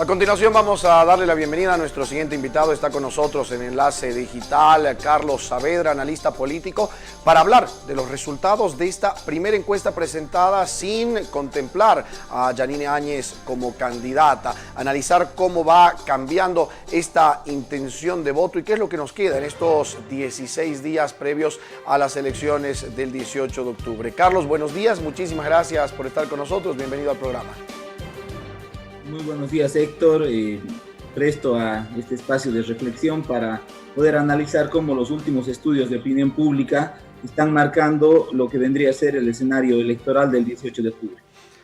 A continuación vamos a darle la bienvenida a nuestro siguiente invitado. Está con nosotros en Enlace Digital Carlos Saavedra, analista político, para hablar de los resultados de esta primera encuesta presentada sin contemplar a Yanine Áñez como candidata, analizar cómo va cambiando esta intención de voto y qué es lo que nos queda en estos 16 días previos a las elecciones del 18 de octubre. Carlos, buenos días, muchísimas gracias por estar con nosotros, bienvenido al programa. Muy buenos días, Héctor. Presto a este espacio de reflexión para poder analizar cómo los últimos estudios de opinión pública están marcando lo que vendría a ser el escenario electoral del 18 de octubre.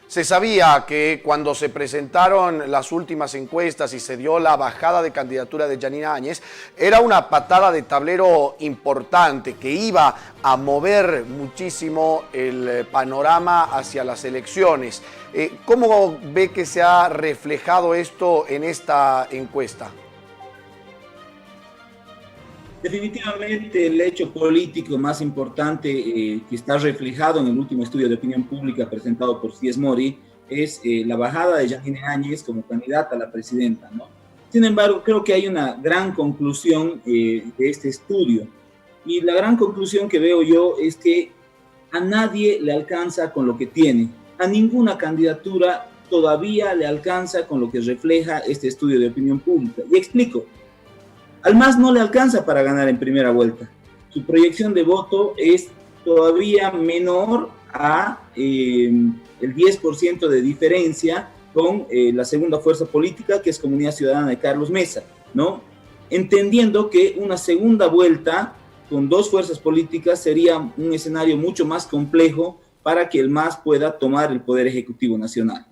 Se sabía que cuando se presentaron las últimas encuestas y se dio la bajada de candidatura de Yanine Áñez, era una patada de tablero importante que iba a mover muchísimo el panorama hacia las elecciones. ¿Cómo ve que se ha reflejado esto en esta encuesta? Definitivamente el hecho político más importante que está reflejado en el último estudio de opinión pública presentado por CIES Mori es la bajada de Yanine Áñez como candidata a la presidenta, ¿no? Sin embargo, creo que hay una gran conclusión de este estudio. Y la gran conclusión que veo yo es que a nadie le alcanza con lo que tiene. A ninguna candidatura todavía le alcanza con lo que refleja este estudio de opinión pública. Y explico. Al MAS no le alcanza para ganar en primera vuelta. Su proyección de voto es todavía menor a el 10% de diferencia con la segunda fuerza política, que es Comunidad Ciudadana de Carlos Mesa, ¿no? Entendiendo que una segunda vuelta con dos fuerzas políticas sería un escenario mucho más complejo para que el MAS pueda tomar el Poder Ejecutivo Nacional.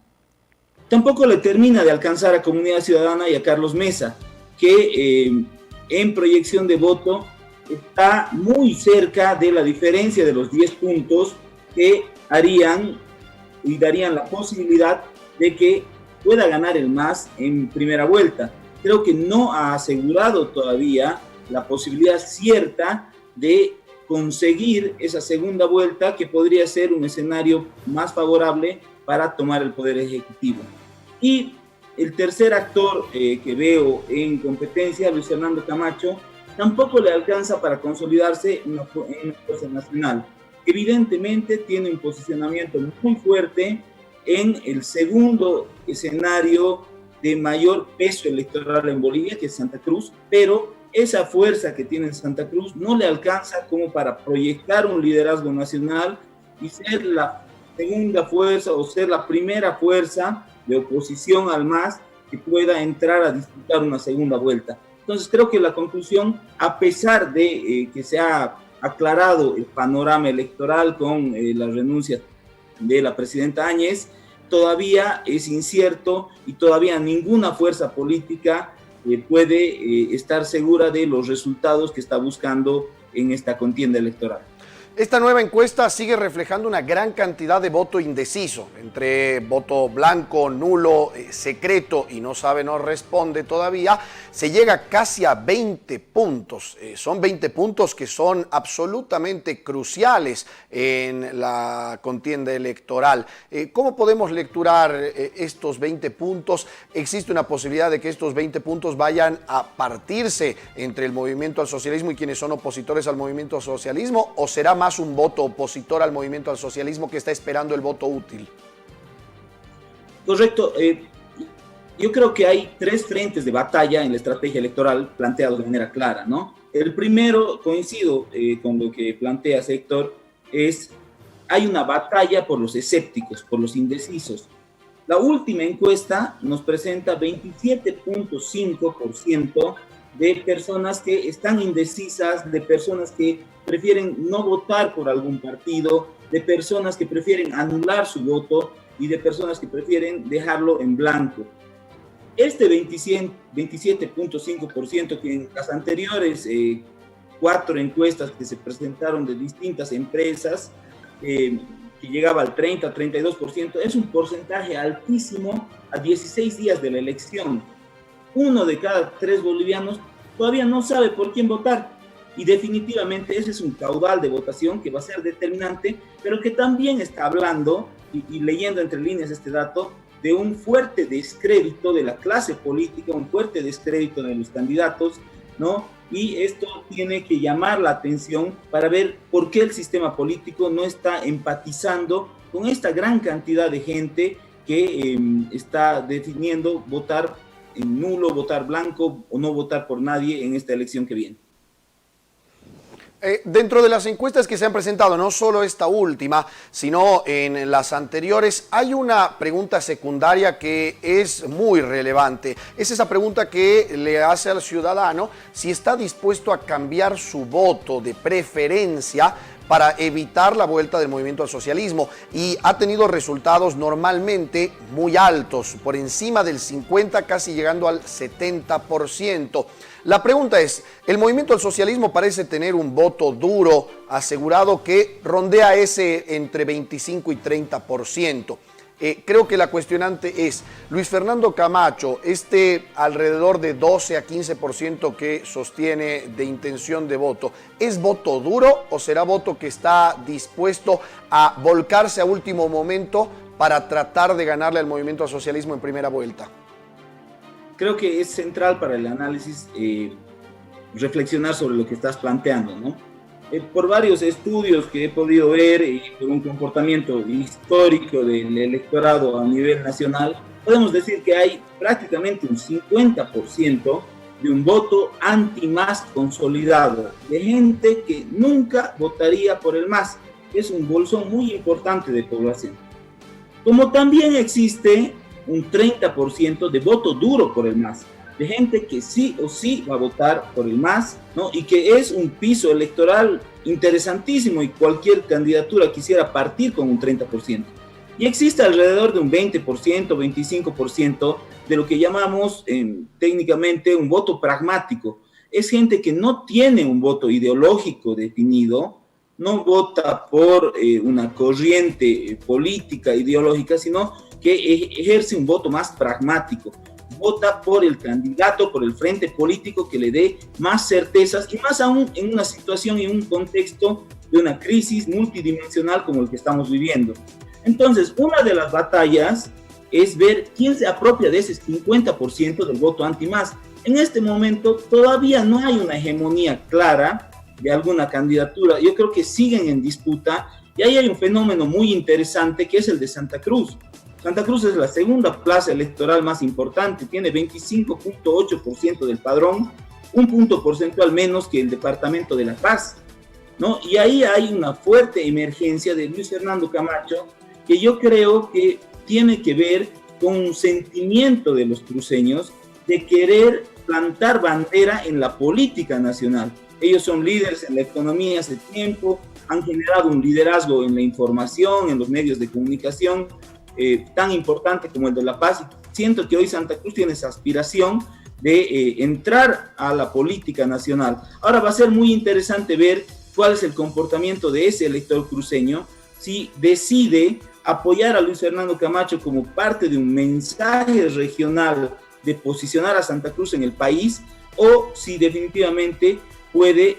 Tampoco le termina de alcanzar a Comunidad Ciudadana y a Carlos Mesa, que en proyección de voto está muy cerca de la diferencia de los 10 puntos que harían y darían la posibilidad de que pueda ganar el MAS en primera vuelta. Creo que no ha asegurado todavía la posibilidad cierta de conseguir esa segunda vuelta, que podría ser un escenario más favorable para tomar el Poder Ejecutivo. Y el tercer actor que veo en competencia, Luis Fernando Camacho, tampoco le alcanza para consolidarse en la fuerza nacional. Evidentemente tiene un posicionamiento muy fuerte en el segundo escenario de mayor peso electoral en Bolivia, que es Santa Cruz, pero esa fuerza que tiene en Santa Cruz no le alcanza como para proyectar un liderazgo nacional y ser la segunda fuerza o ser la primera fuerza de oposición al MAS que pueda entrar a disputar una segunda vuelta. Entonces creo que la conclusión, a pesar de que se ha aclarado el panorama electoral con la renuncia de la presidenta Áñez, todavía es incierto y todavía ninguna fuerza política puede estar segura de los resultados que está buscando en esta contienda electoral. Esta nueva encuesta sigue reflejando una gran cantidad de voto indeciso, entre voto blanco, nulo, secreto y no sabe, no responde todavía. Se llega casi a 20 puntos. Son 20 puntos que son absolutamente cruciales en la contienda electoral. ¿Cómo podemos lecturar estos 20 puntos? ¿Existe una posibilidad de que estos 20 puntos vayan a partirse entre el movimiento al socialismo y quienes son opositores al movimiento al socialismo? ¿O será más un voto opositor al movimiento al socialismo que está esperando el voto útil? Correcto. Yo creo que hay tres frentes de batalla en la estrategia electoral planteados de manera clara, ¿no? El primero, coincido con lo que plantea Héctor, hay una batalla por los escépticos, por los indecisos. La última encuesta nos presenta 27.5% de personas que están indecisas, de personas que prefieren no votar por algún partido, de personas que prefieren anular su voto y de personas que prefieren dejarlo en blanco. Este 27.5% que en las anteriores 4 encuestas que se presentaron de distintas empresas, que llegaba al 30, 32%, es un porcentaje altísimo a 16 días de la elección. 1 de cada 3 bolivianos todavía no sabe por quién votar. Y definitivamente ese es un caudal de votación que va a ser determinante, pero que también está hablando, y leyendo entre líneas este dato, de un fuerte descrédito de la clase política, un fuerte descrédito de los candidatos, ¿no? Y esto tiene que llamar la atención para ver por qué el sistema político no está empatizando con esta gran cantidad de gente que está definiendo votar en nulo, votar blanco o no votar por nadie en esta elección que viene. Dentro de las encuestas que se han presentado, no solo esta última, sino en las anteriores, hay una pregunta secundaria que es muy relevante. Es esa pregunta que le hace al ciudadano si está dispuesto a cambiar su voto de preferencia para evitar la vuelta del movimiento al socialismo, y ha tenido resultados normalmente muy altos, por encima del 50%, casi llegando al 70%. La pregunta es, el movimiento al socialismo parece tener un voto duro asegurado que rondea ese entre 25 y 30%. Creo que la cuestionante es, Luis Fernando Camacho, alrededor de 12 a 15% que sostiene de intención de voto, ¿es voto duro o será voto que está dispuesto a volcarse a último momento para tratar de ganarle al movimiento al socialismo en primera vuelta? Creo que es central para el análisis reflexionar sobre lo que estás planteando, ¿no? Por varios estudios que he podido ver y por un comportamiento histórico del electorado a nivel nacional, podemos decir que hay prácticamente un 50% de un voto anti-MAS consolidado, de gente que nunca votaría por el MAS. Es un bolsón muy importante de población. Como también existe un 30% de voto duro por el MAS, de gente que sí o sí va a votar por el MAS, ¿no? Y que es un piso electoral interesantísimo y cualquier candidatura quisiera partir con un 30%. Y existe alrededor de un 20%, 25% de lo que llamamos técnicamente un voto pragmático. Es gente que no tiene un voto ideológico definido, no vota por una corriente política, ideológica, sino que ejerce un voto más pragmático. Vota por el candidato, por el frente político que le dé más certezas, y más aún en una situación y un contexto de una crisis multidimensional como el que estamos viviendo. Entonces, una de las batallas es ver quién se apropia de ese 50% del voto anti-MAS. En este momento todavía no hay una hegemonía clara de alguna candidatura. Yo creo que siguen en disputa, y ahí hay un fenómeno muy interesante que es el de Santa Cruz. Santa Cruz es la segunda plaza electoral más importante, tiene 25.8% del padrón, un punto porcentual menos que el departamento de La Paz, ¿no? Y ahí hay una fuerte emergencia de Luis Fernando Camacho, que yo creo que tiene que ver con un sentimiento de los cruceños de querer plantar bandera en la política nacional. Ellos son líderes en la economía hace tiempo, han generado un liderazgo en la información, en los medios de comunicación, tan importante como el de La Paz. Siento que hoy Santa Cruz tiene esa aspiración de entrar a la política nacional. Ahora va a ser muy interesante ver cuál es el comportamiento de ese elector cruceño, si decide apoyar a Luis Fernando Camacho como parte de un mensaje regional de posicionar a Santa Cruz en el país, o si definitivamente puede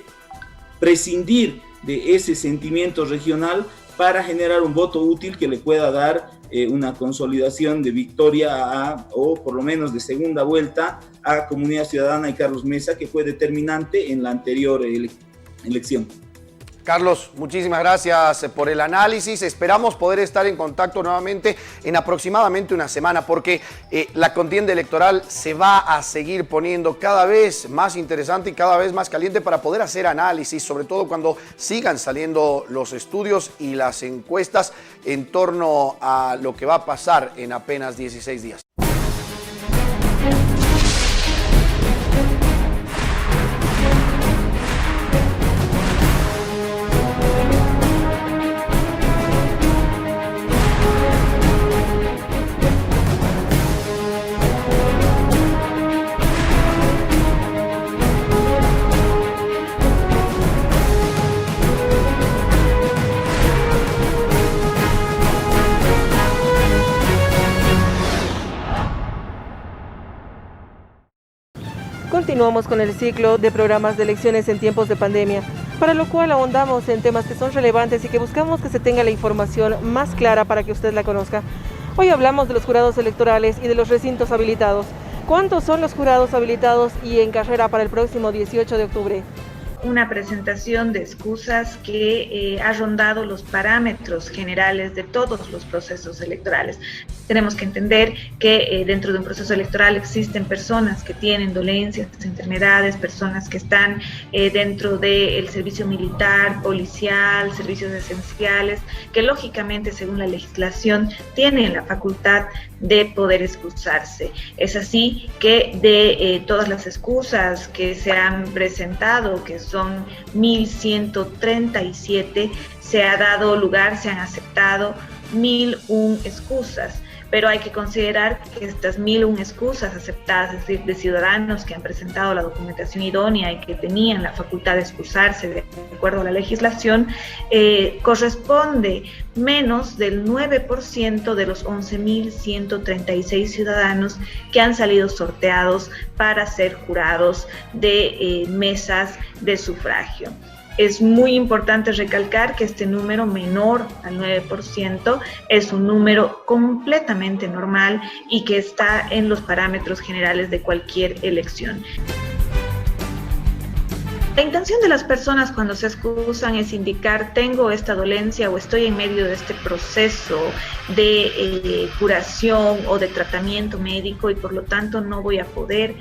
prescindir de ese sentimiento regional para generar un voto útil que le pueda dar una consolidación de victoria o por lo menos de segunda vuelta a Comunidad Ciudadana y Carlos Mesa, que fue determinante en la anterior elección. Carlos, muchísimas gracias por el análisis. Esperamos poder estar en contacto nuevamente en aproximadamente una semana, porque la contienda electoral se va a seguir poniendo cada vez más interesante y cada vez más caliente para poder hacer análisis, sobre todo cuando sigan saliendo los estudios y las encuestas en torno a lo que va a pasar en apenas 16 días. Continuamos con el ciclo de programas de elecciones en tiempos de pandemia, para lo cual ahondamos en temas que son relevantes y que buscamos que se tenga la información más clara para que usted la conozca. Hoy hablamos de los jurados electorales y de los recintos habilitados. ¿Cuántos son los jurados habilitados y en carrera para el próximo 18 de octubre? Una presentación de excusas que ha rondado los parámetros generales de todos los procesos electorales. Tenemos que entender que dentro de un proceso electoral existen personas que tienen dolencias, enfermedades, personas que están dentro del servicio militar, policial, servicios esenciales, que lógicamente, según la legislación, tienen la facultad de poder excusarse. Es así que de todas las excusas que se han presentado, que son 1.137, se ha dado lugar, se han aceptado 1.001 excusas. Pero hay que considerar que estas 1.001 excusas aceptadas, es decir, de ciudadanos que han presentado la documentación idónea y que tenían la facultad de excusarse de acuerdo a la legislación, corresponde menos del 9% de los 11.136 ciudadanos que han salido sorteados para ser jurados de mesas de sufragio. Es muy importante recalcar que este número menor al 9% es un número completamente normal y que está en los parámetros generales de cualquier elección. La intención de las personas cuando se excusan es indicar tengo esta dolencia o estoy en medio de este proceso de curación o de tratamiento médico y por lo tanto no voy a poder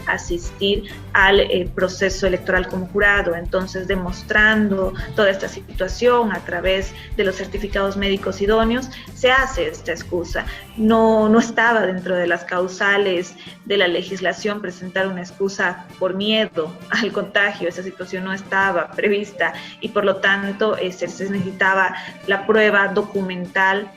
asistir al proceso electoral como jurado. Entonces, demostrando toda esta situación a través de los certificados médicos idóneos, se hace esta excusa. No estaba dentro de las causales de la legislación presentar una excusa por miedo al contagio. Esa situación no estaba prevista y por lo tanto se necesitaba la prueba documental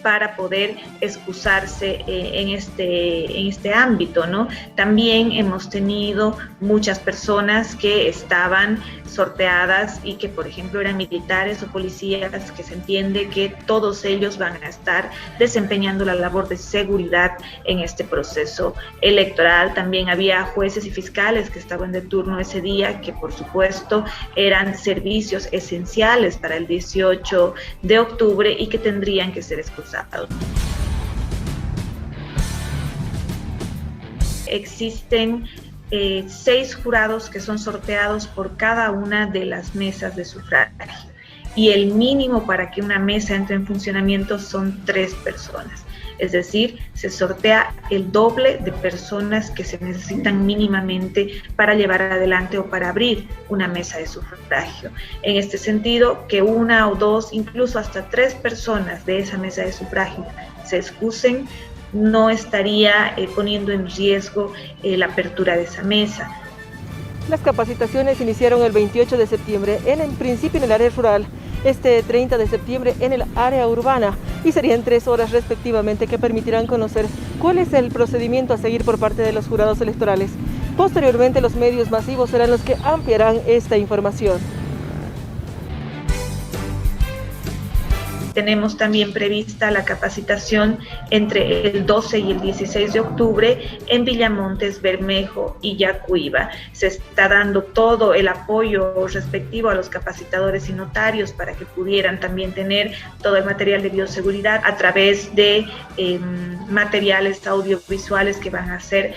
para poder excusarse en este ámbito, ¿no? También hemos tenido muchas personas que estaban sorteadas y que, por ejemplo, eran militares o policías, que se entiende que todos ellos van a estar desempeñando la labor de seguridad en este proceso electoral. También había jueces y fiscales que estaban de turno ese día, que por supuesto eran servicios esenciales para el 18 de octubre y que tendrían que ser excusados. Existen 6 jurados que son sorteados por cada una de las mesas de sufragio y el mínimo para que una mesa entre en funcionamiento son 3 personas. Es decir, se sortea el doble de personas que se necesitan mínimamente para llevar adelante o para abrir una mesa de sufragio. En este sentido, que 1 o 2, incluso hasta 3 personas de esa mesa de sufragio se excusen, no estaría poniendo en riesgo la apertura de esa mesa. Las capacitaciones iniciaron el 28 de septiembre, en principio en el área rural, este 30 de septiembre en el área urbana y serían 3 horas respectivamente que permitirán conocer cuál es el procedimiento a seguir por parte de los jurados electorales. Posteriormente los medios masivos serán los que ampliarán esta información. Tenemos también prevista la capacitación entre el 12 y el 16 de octubre en Villamontes, Bermejo y Yacuiba. Se está dando todo el apoyo respectivo a los capacitadores y notarios para que pudieran también tener todo el material de bioseguridad a través de materiales audiovisuales que van a ser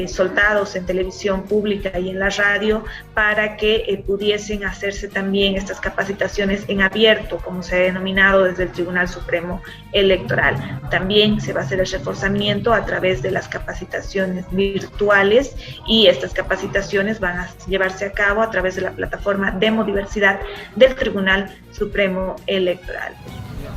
soltados en televisión pública y en la radio para que pudiesen hacerse también estas capacitaciones en abierto, como se ha denominado desde el Tribunal Supremo Electoral. También se va a hacer el reforzamiento a través de las capacitaciones virtuales y estas capacitaciones van a llevarse a cabo a través de la plataforma Demodiversidad del Tribunal Supremo Electoral.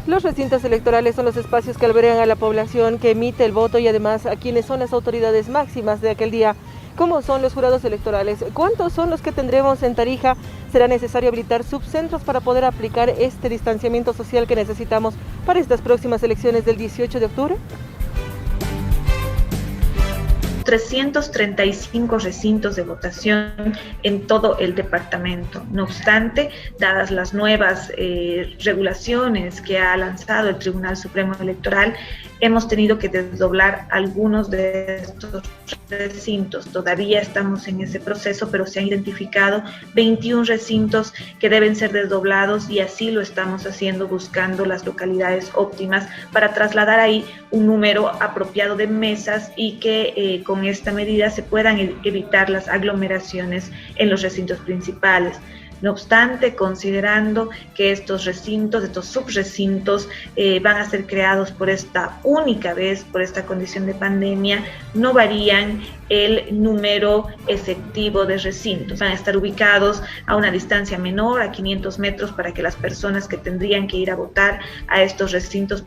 Los recintos electorales son los espacios que albergan a la población que emite el voto y además a quienes son las autoridades máximas de aquel día. ¿Cómo son los jurados electorales? ¿Cuántos son los que tendremos en Tarija? ¿Será necesario habilitar subcentros para poder aplicar este distanciamiento social que necesitamos para estas próximas elecciones del 18 de octubre? 335 recintos de votación en todo el departamento. No obstante, dadas las nuevas regulaciones que ha lanzado el Tribunal Supremo Electoral, hemos tenido que desdoblar algunos de estos recintos. Todavía estamos en ese proceso, pero se han identificado 21 recintos que deben ser desdoblados y así lo estamos haciendo, buscando las localidades óptimas para trasladar ahí un número apropiado de mesas y que con esta medida se puedan evitar las aglomeraciones en los recintos principales. No obstante, considerando que estos recintos, estos subrecintos van a ser creados por esta única vez, por esta condición de pandemia, no varían el número efectivo de recintos. Van a estar ubicados a una distancia menor, a 500 metros, para que las personas que tendrían que ir a votar a estos recintos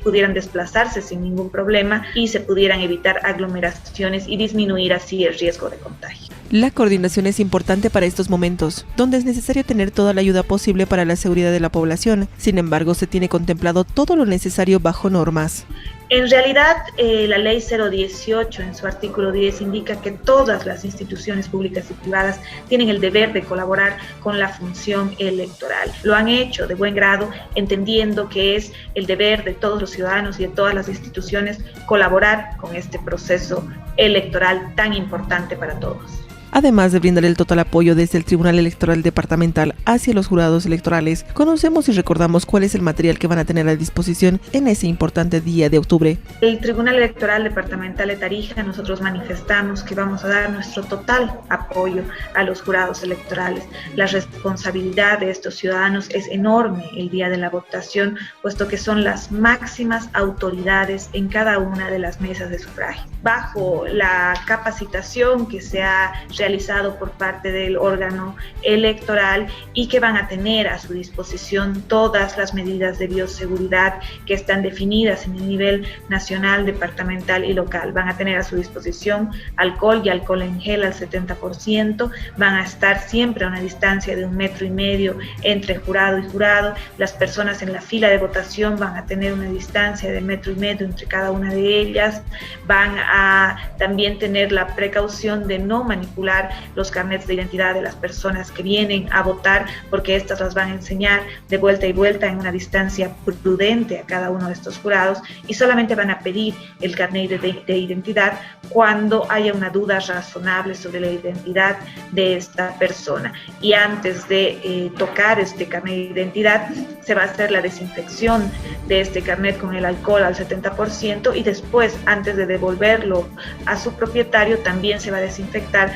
pudieran desplazarse sin ningún problema y se pudieran evitar aglomeraciones y disminuir así el riesgo de contagio. La coordinación es importante para estos momentos, donde es necesario tener toda la ayuda posible para la seguridad de la población. Sin embargo, se tiene contemplado todo lo necesario bajo normas. En realidad, la Ley 018, en su artículo 10, indica que todas las instituciones públicas y privadas tienen el deber de colaborar con la función electoral. Lo han hecho de buen grado, entendiendo que es el deber de todos los ciudadanos y de todas las instituciones colaborar con este proceso electoral tan importante para todos. Además de brindar el total apoyo desde el Tribunal Electoral Departamental hacia los jurados electorales, conocemos y recordamos cuál es el material que van a tener a disposición en ese importante día de octubre. El Tribunal Electoral Departamental de Tarija, nosotros manifestamos que vamos a dar nuestro total apoyo a los jurados electorales. La responsabilidad de estos ciudadanos es enorme el día de la votación, puesto que son las máximas autoridades en cada una de las mesas de sufragio. Bajo la capacitación que se ha realizado por parte del órgano electoral y que van a tener a su disposición todas las medidas de bioseguridad que están definidas en el nivel nacional, departamental y local. Van a tener a su disposición alcohol y alcohol en gel al 70%, van a estar siempre a una distancia de 1,5 metros entre jurado y jurado. Las personas en la fila de votación van a tener una distancia de 1,5 metros entre cada una de ellas. Van a también tener la precaución de no manipular los carnets de identidad de las personas que vienen a votar, porque estas las van a enseñar de vuelta y vuelta en una distancia prudente a cada uno de estos jurados, y solamente van a pedir el carnet de identidad cuando haya una duda razonable sobre la identidad de esta persona. Y antes de tocar este carnet de identidad, se va a hacer la desinfección de este carnet con el alcohol al 70%, y después, antes de devolverlo a su propietario, también se va a desinfectar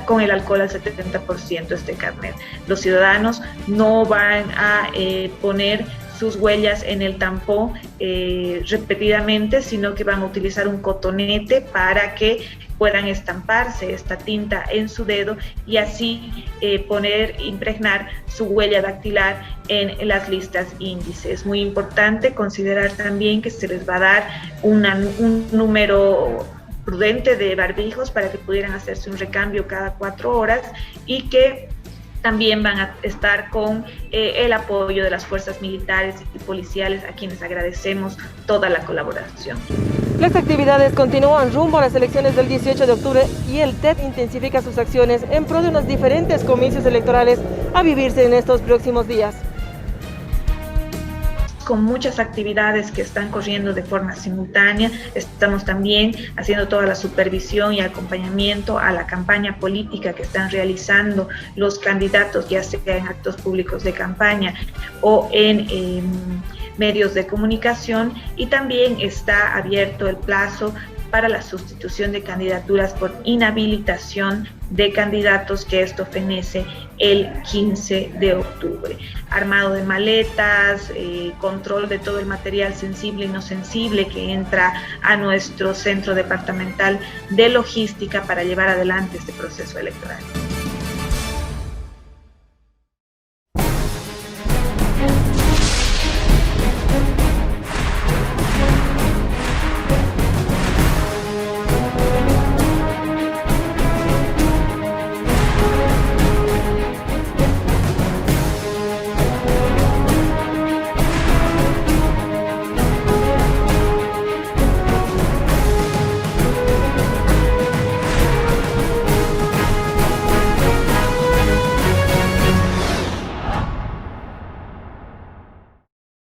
con el alcohol al 70% este carnet. Los ciudadanos no van a poner sus huellas en el tampón repetidamente, sino que van a utilizar un cotonete para que puedan estamparse esta tinta en su dedo y así impregnar su huella dactilar en las listas índice. Es muy importante considerar también que se les va a dar un número prudente de barbijos para que pudieran hacerse un recambio cada 4 horas y que también van a estar con el apoyo de las fuerzas militares y policiales, a quienes agradecemos toda la colaboración. Las actividades continúan rumbo a las elecciones del 18 de octubre y el TED intensifica sus acciones en pro de unos diferentes comicios electorales a vivirse en estos próximos días. Con muchas actividades que están corriendo de forma simultánea, estamos también haciendo toda la supervisión y acompañamiento a la campaña política que están realizando los candidatos, ya sea en actos públicos de campaña o en medios de comunicación, y también está abierto el plazo para la sustitución de candidaturas por inhabilitación de candidatos, que esto fenece el 15 de octubre. Armado de maletas, control de todo el material sensible y no sensible que entra a nuestro centro departamental de logística para llevar adelante este proceso electoral.